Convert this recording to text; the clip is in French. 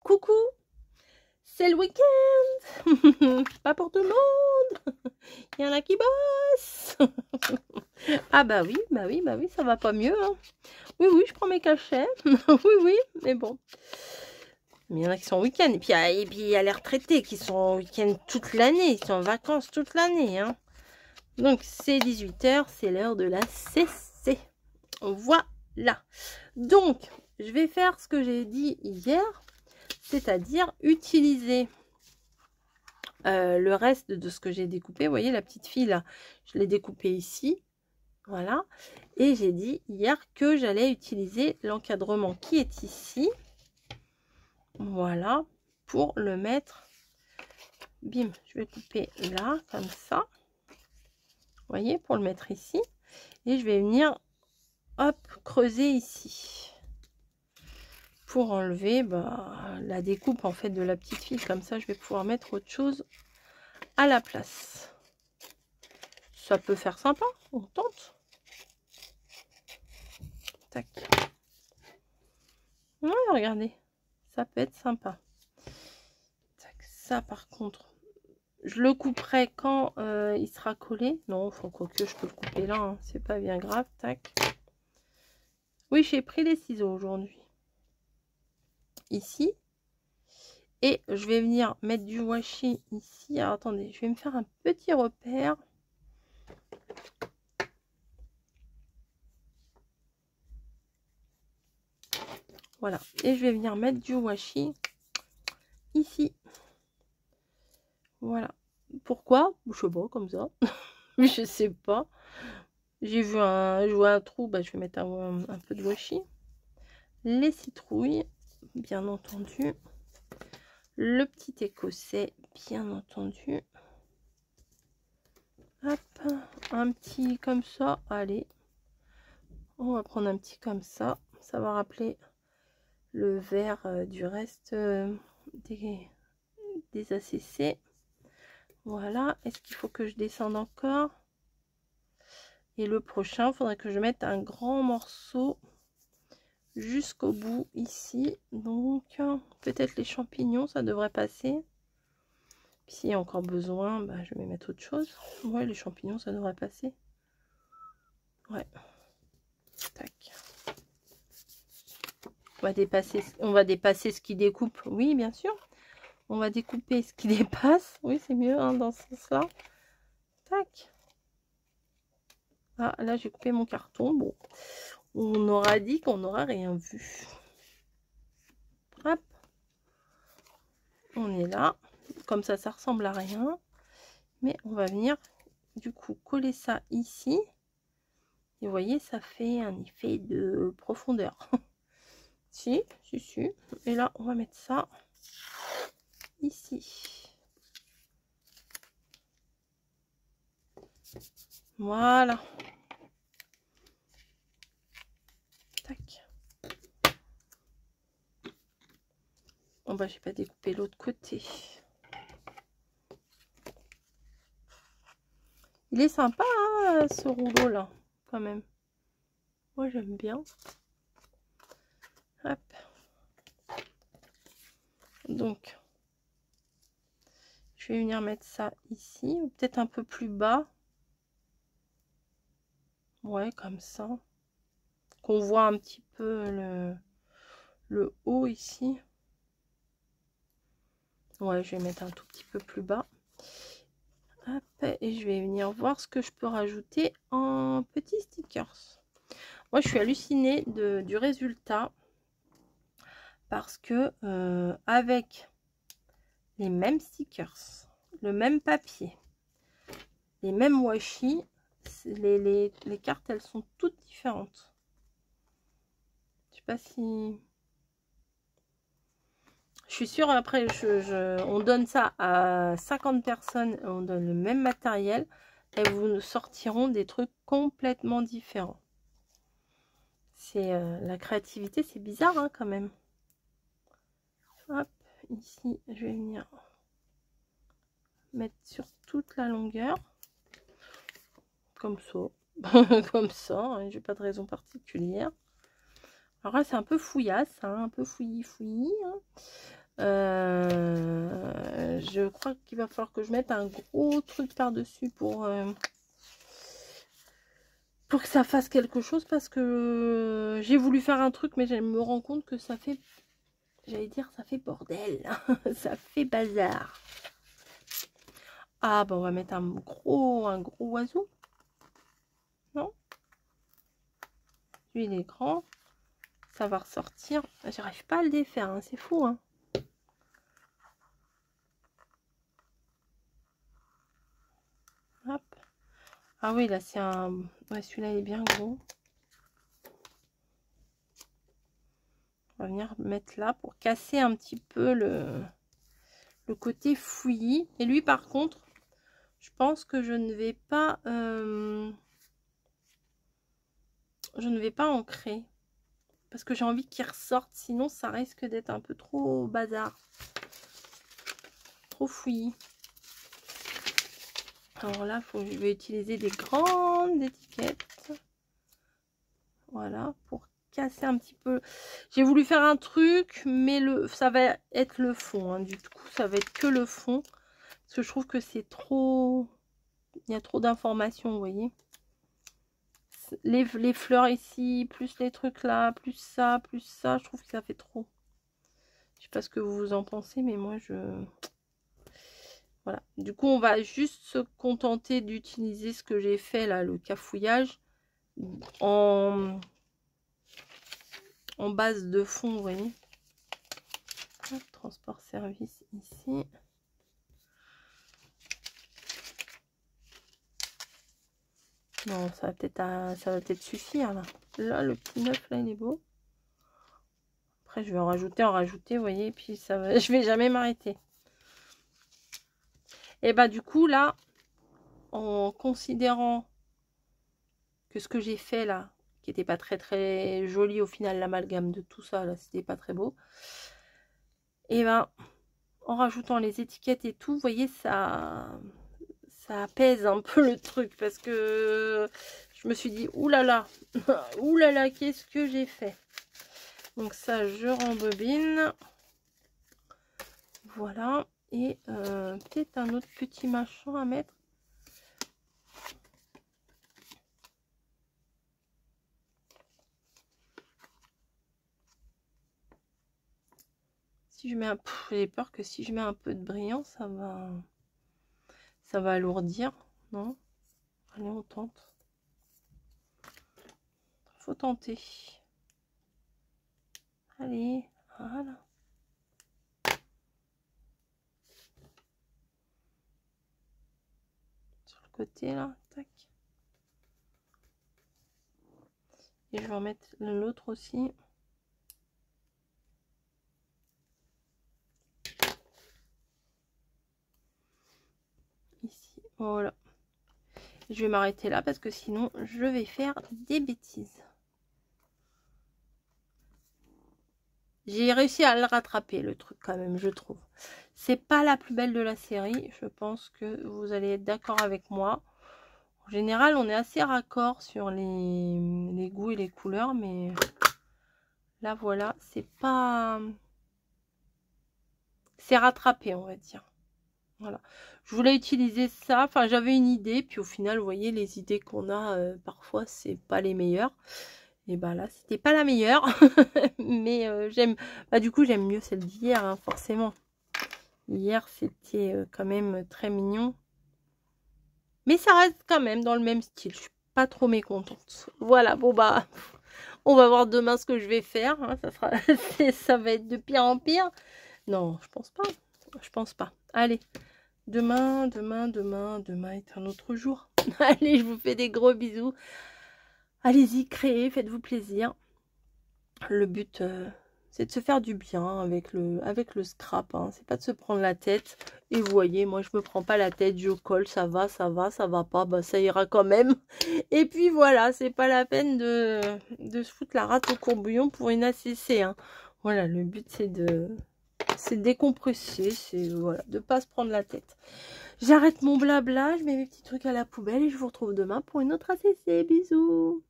Coucou, c'est le week-end. Pas pour tout le monde. Il y en a qui bossent. Ah bah oui, ça va pas mieux. Hein. Oui, je prends mes cachets. Oui, mais bon. Mais il y en a qui sont en week-end. Et puis il y a les retraités qui sont en week-end toute l'année. Ils sont en vacances toute l'année. Hein. Donc c'est 18 h, c'est l'heure de la CC. Voilà. Donc, je vais faire ce que j'ai dit hier. C'est-à-dire utiliser le reste de ce que j'ai découpé. Vous voyez la petite fille là, je l'ai découpée ici. Voilà. Et j'ai dit hier que j'allais utiliser l'encadrement qui est ici. Voilà. Pour le mettre. Bim, je vais couper là, comme ça. Vous voyez, pour le mettre ici. Et je vais venir, hop, creuser ici. Pour enlever la découpe en fait de la petite fille. Comme ça, je vais pouvoir mettre autre chose à la place. Ça peut faire sympa, on tente. Tac. Ouais, regardez, ça peut être sympa. Tac, ça par contre, je le couperai quand il sera collé. Non, faut que je peux le couper là, hein. C'est pas bien grave. Tac. Oui, j'ai pris les ciseaux aujourd'hui. Ici. Et je vais venir mettre du washi ici. Alors attendez, je vais me faire un petit repère. Voilà. Et je vais venir mettre du washi ici. Voilà. Pourquoi? Je sais pas, comme ça. Je sais pas. J'ai vu je vois un trou, je vais mettre un peu de washi. Les citrouilles, bien entendu. Le petit écossais, bien entendu. Hop, un petit comme ça. Allez, on va prendre un petit comme ça. Ça va rappeler le vert du reste des ACC. Voilà. Est-ce qu'il faut que je descende encore? Et le prochain, il faudrait que je mette un grand morceau jusqu'au bout ici. Donc peut-être les champignons, ça devrait passer. S'il y a encore besoin, je vais mettre autre chose. Ouais, les champignons, ça devrait passer. Ouais. Tac. On va dépasser ce qui découpe. Oui, bien sûr. On va découper ce qui dépasse. Oui, c'est mieux hein, dans ce sens-là. Tac. Ah, là, j'ai coupé mon carton. Bon, on aura dit qu'on n'aura rien vu. Hop. On est là. Comme ça ressemble à rien. Mais on va venir, du coup, coller ça ici. Et vous voyez, ça fait un effet de profondeur. Si. Et là, on va mettre ça ici. Voilà. Tac. Bon, j'ai pas découpé l'autre côté. Il est sympa, hein, ce rouleau là, quand même. Moi, j'aime bien. Hop. Donc, je vais venir mettre ça ici, ou peut-être un peu plus bas. Ouais, comme ça. Qu'on voit un petit peu le haut ici. Ouais, je vais mettre un tout petit peu plus bas. Hop, et je vais venir voir ce que je peux rajouter en petits stickers. Moi, je suis hallucinée du résultat parce que avec les mêmes stickers, le même papier, les mêmes washi, les cartes, elles sont toutes différentes. Je sais pas si... Je suis sûre, après, on donne ça à 50 personnes, on donne le même matériel, et vous nous sortiront des trucs complètement différents. C'est la créativité, c'est bizarre hein, quand même. Hop, ici, je vais venir mettre sur toute la longueur. Comme ça. Comme ça, hein, j'ai pas de raison particulière. Alors là, c'est un peu fouillasse, hein, un peu fouillis. Hein. Je crois qu'il va falloir que je mette un gros truc par-dessus pour que ça fasse quelque chose, parce que j'ai voulu faire un truc, mais je me rends compte que ça fait, j'allais dire, ça fait bordel. Ça fait bazar. Ah, bah on va mettre un gros oiseau. Non? Lui, il est grand. Ça va ressortir. J'arrive pas à le défaire, hein. C'est fou, hein. Hop. Ah oui, là, c'est un... Ouais, celui-là, il est bien gros. On va venir mettre là pour casser un petit peu le côté fouillis. Et lui, par contre, je pense que je ne vais pas ancrer, parce que j'ai envie qu'il ressorte, sinon ça risque d'être un peu trop bazar, trop fouillis. Alors là, je vais utiliser des grandes étiquettes, voilà, pour casser un petit peu. J'ai voulu faire un truc, mais ça va être le fond, hein. Du coup, ça va être que le fond, parce que je trouve que c'est trop... Il y a trop d'informations, vous voyez. Les fleurs ici, plus les trucs là, plus ça, je trouve que ça fait trop. Je sais pas ce que vous en pensez, mais moi voilà. Du coup, on va juste se contenter d'utiliser ce que j'ai fait là, le cafouillage, en base de fond, vous voyez. Hop, transport service ici. Non, ça va peut-être suffire là. Là, le petit neuf là, il est beau. Après, je vais en rajouter, vous voyez, et puis ça va, je vais jamais m'arrêter. Et bah du coup là, en considérant que ce que j'ai fait là, qui n'était pas très joli au final, l'amalgame de tout ça là, c'était pas très beau. Et ben en rajoutant les étiquettes et tout, vous voyez, ça apaise un peu le truc, parce que je me suis dit oulala, oulala, qu'est-ce que j'ai fait. Donc ça, je rembobine. Voilà. Et peut-être un autre petit machin à mettre. Si je mets un... J'ai peur que si je mets un peu de brillant, ça va alourdir. Non? Allez, on tente. Faut tenter. Allez, voilà. Sur le côté là, tac. Et je vais en mettre l'autre aussi. Ici, voilà. Je vais m'arrêter là parce que sinon je vais faire des bêtises. J'ai réussi à le rattraper, le truc, quand même, je trouve. C'est pas la plus belle de la série. Je pense que vous allez être d'accord avec moi. En général, on est assez raccord sur les goûts et les couleurs, mais là, voilà, c'est pas... C'est rattrapé, on va dire. Voilà. Je voulais utiliser ça. Enfin, j'avais une idée, puis au final, vous voyez, les idées qu'on a, parfois, c'est pas les meilleures. Et bah là, c'était pas la meilleure. Mais j'aime... Bah, du coup, j'aime mieux celle d'hier, hein, forcément. Hier, c'était quand même très mignon. Mais ça reste quand même dans le même style. Je suis pas trop mécontente. Voilà, bon bah, on va voir demain ce que je vais faire. Hein. Ça va être de pire en pire. Non, je pense pas. Je pense pas. Allez, demain est un autre jour. Allez, je vous fais des gros bisous. Allez-y, créez, faites-vous plaisir. Le but, c'est de se faire du bien avec le scrap. Hein. C'est pas de se prendre la tête. Et vous voyez, moi, je me prends pas la tête. Je colle, ça va pas. Bah, ça ira quand même. Et puis voilà, c'est pas la peine de se foutre la rate au courbouillon pour une ACC. Hein. Voilà, le but, c'est de décompresser. C'est voilà, de pas se prendre la tête. J'arrête mon blabla, je mets mes petits trucs à la poubelle et je vous retrouve demain pour une autre ACC. Bisous!